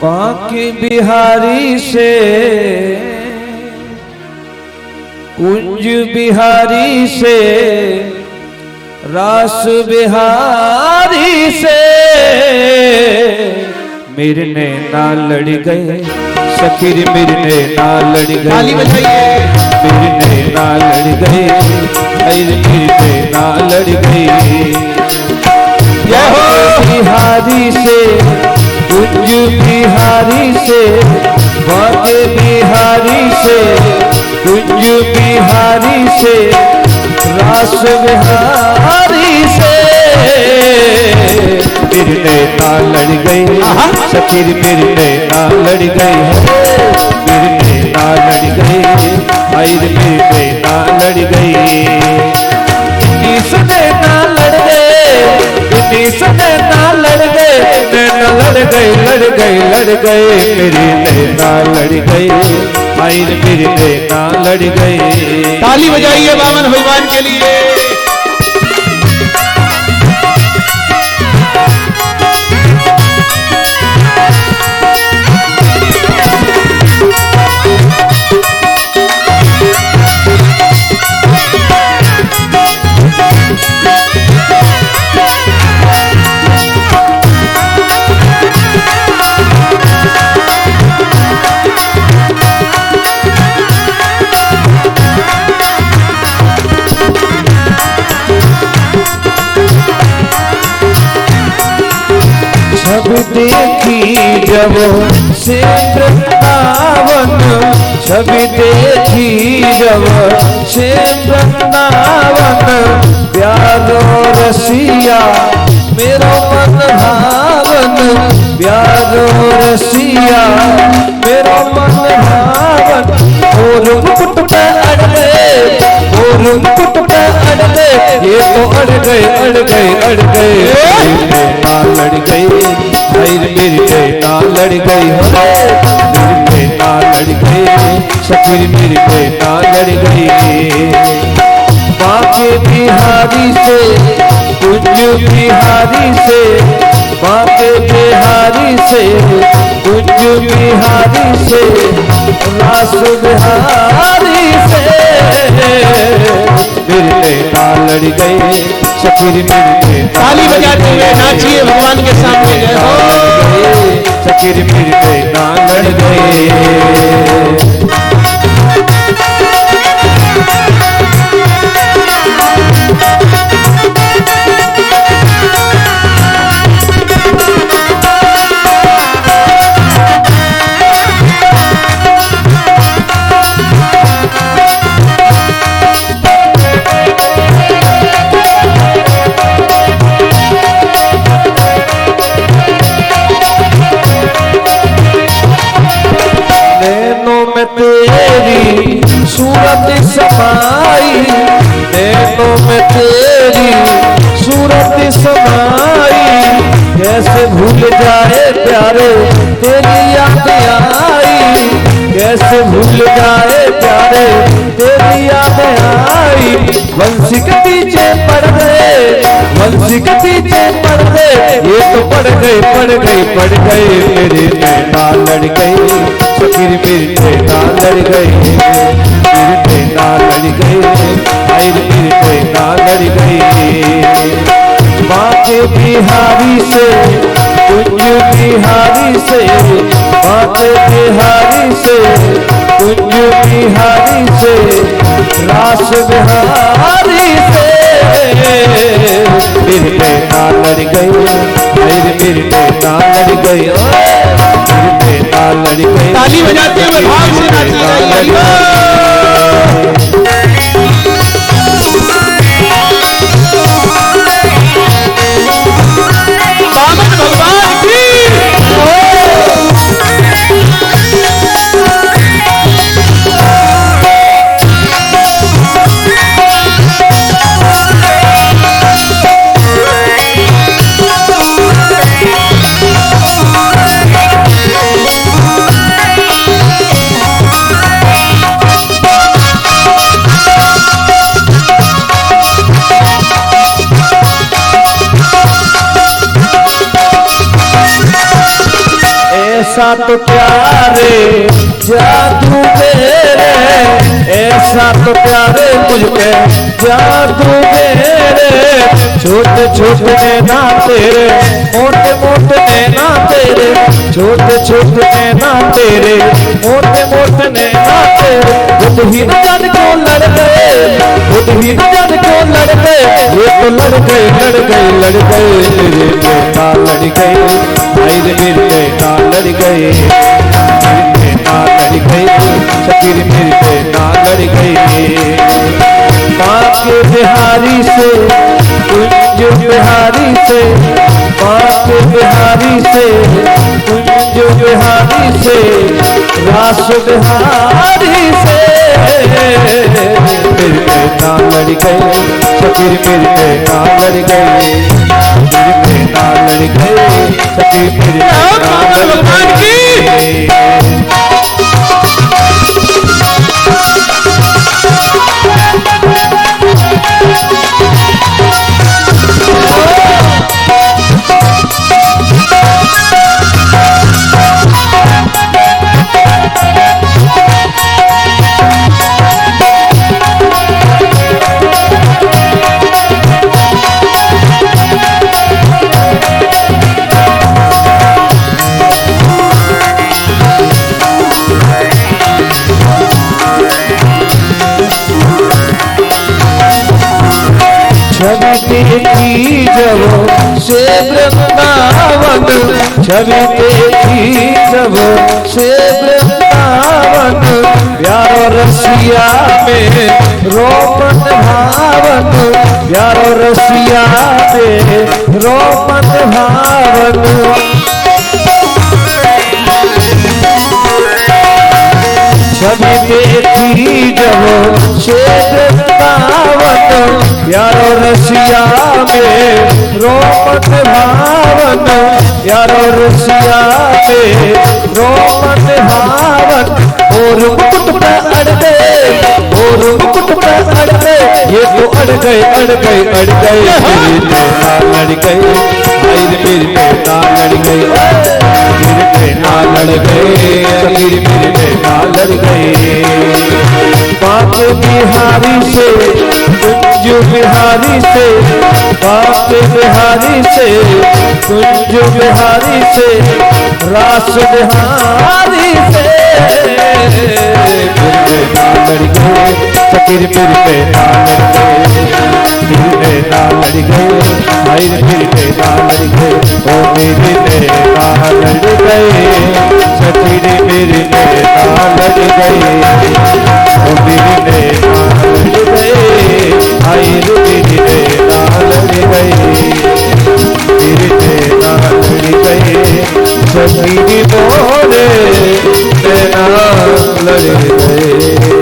बांके बिहारी से कुंज बिहारी से रास बिहारी से मेरे नैना लड़ गए सखीर मेरे नैना लड़ गए। ताली बजाइए। मेरे नैना लड़ गए मेरे नैना लड़ गए। बिहारी से कुंज बिहारी से बांके बिहारी से कुंज बिहारी से रास बिहारी से मेरे नैना लड़ गए सखीर मेरे नैना लड़ गए। मेरे नैना लड़ गए मेरे नैना लड़ गए। इस नैना लड़ गए इस नैना लड़ गए नैना लड़ गए लड़ गए लड़ गए। मेरे नैना लड़ गए मेरे नैना लड़ गए। ताली बजाइए बामन भगवान के लिए। जब देखी जब से वृंदावन छवि देखी जब से वृंदावन प्यारो रसिया मेरो मन भावन प्यारो रसिया मेरो मन भावन। और मुकुट पे अड़ गए और मुकुट पे अड़ गए ये तो अड़ गए अड़ गए अड़ गए। नैना लड़ गई मेरी नैना लड़ गई मेरी नैना लड़ गई सखीर मेरी नैना लड़ गई। बांके बिहारी से कुंज बिहारी से बांके बिहारी से कुंज बिहारी से रास बिहारी से मेरी नैना लड़ गई सखीर मेरी नैना। ताली बजाते हुए नाचिए भगवान के सामने जय हो। सखीर मेरी नैना लड़ गए। तेरी सूरत समाई नैनों में तेरी सूरत समाई कैसे भूल जाए प्यारे तेरी याद आई कैसे भूल जाए प्यारे तेरी याद आई। वंशी के पीछे पड़ गए वंशी के पीछे पड़ गए ये तो पड़ गए पड़ गए पड़ गए। मेरे नैना लड़ गई सखीर मेरी नैना लड़ गई मेरी नैना लड़ गई मेरी नैना लड़ गई। बांके बिहारी से कुंज बिहारी से बांके बिहारी से कुंज बिहारी से रास बिहारी से मेरी नैना लड़ गई मेरी नैना लड़ गई मेरी नैना लड़ गई। ताली बजाते हुए भाव से नाचना चाहिए। बामन भगवान की ऐसा तो प्यारे जादू मेरे, ऐसा तो प्यारे मुझ पे जादू मेरे, छोटे छोटे नैना तेरे, मोटे मोटे नैना तेरे, छोटे छोटे नैना तेरे, मोटे मोटे नैना तेरे, खुद ही न जान क्यों लड़ गए, खुद ही न जान क्यों लड़ गए, ये तो लड़ गए लड़ गए लड़ गए, मेरे बेटा लड़ गए, भाई रे मेरे बेटा लड़ गए, मेरे बेटा लड़ गए, शकीर मेरे बेटा लड़ गए। बाके बिहारी से, कुंज बिहारी से, बाके बिहारी से, कुंज बिहारी से, रास बिहारी से, मेरे बेटा लड़ गए, शकीर मेरे बेटा लड़ गए, मेरे बेटा लड़ गए, शकीर मेरे बेटा लड़ गए। छवि देखी जब से वृंदावन, छवि देखी जब से वृंदावन, प्यारो रसिया में रोमन भावन, प्यारो रसिया में रोमन भावन। छवि देखी जब से वृंदावन, प्यारो रसिया में रोमन भावन, प्यारो रसिया में रोमन भावन। और मुकुट पे अड़ गए, और मुकुट पे अड़ गए, ये तो अड़ गए अड़ गए अड़ गए, मेरे बेटा लड़ गए, भाई मेरे बेटा लड़ गए, मेरे बेटा लड़ गए, शकीर मेरे बेटा लड़ गए। बाके बिहारी से, कुंज बिहारी से, बाके बिहारी से, कुंज बिहारी से, रास बिहारी से, मेरे बेटा लड़ गए, शकीर मेरे बेटा लड़ गए, मेरे बेटा लड़ गए, भाई मेरे बेटा लड़ गए, ओ मेरे बेटा लड़ गए, शकीर मेरे बेटा लड़ गए, ओ मेरे बेटा लड़ गए, भाई मेरे बेटा लड़ गए, मेरे बेटा लड़ गए, शकीर मोरे बेटा लड़ गए।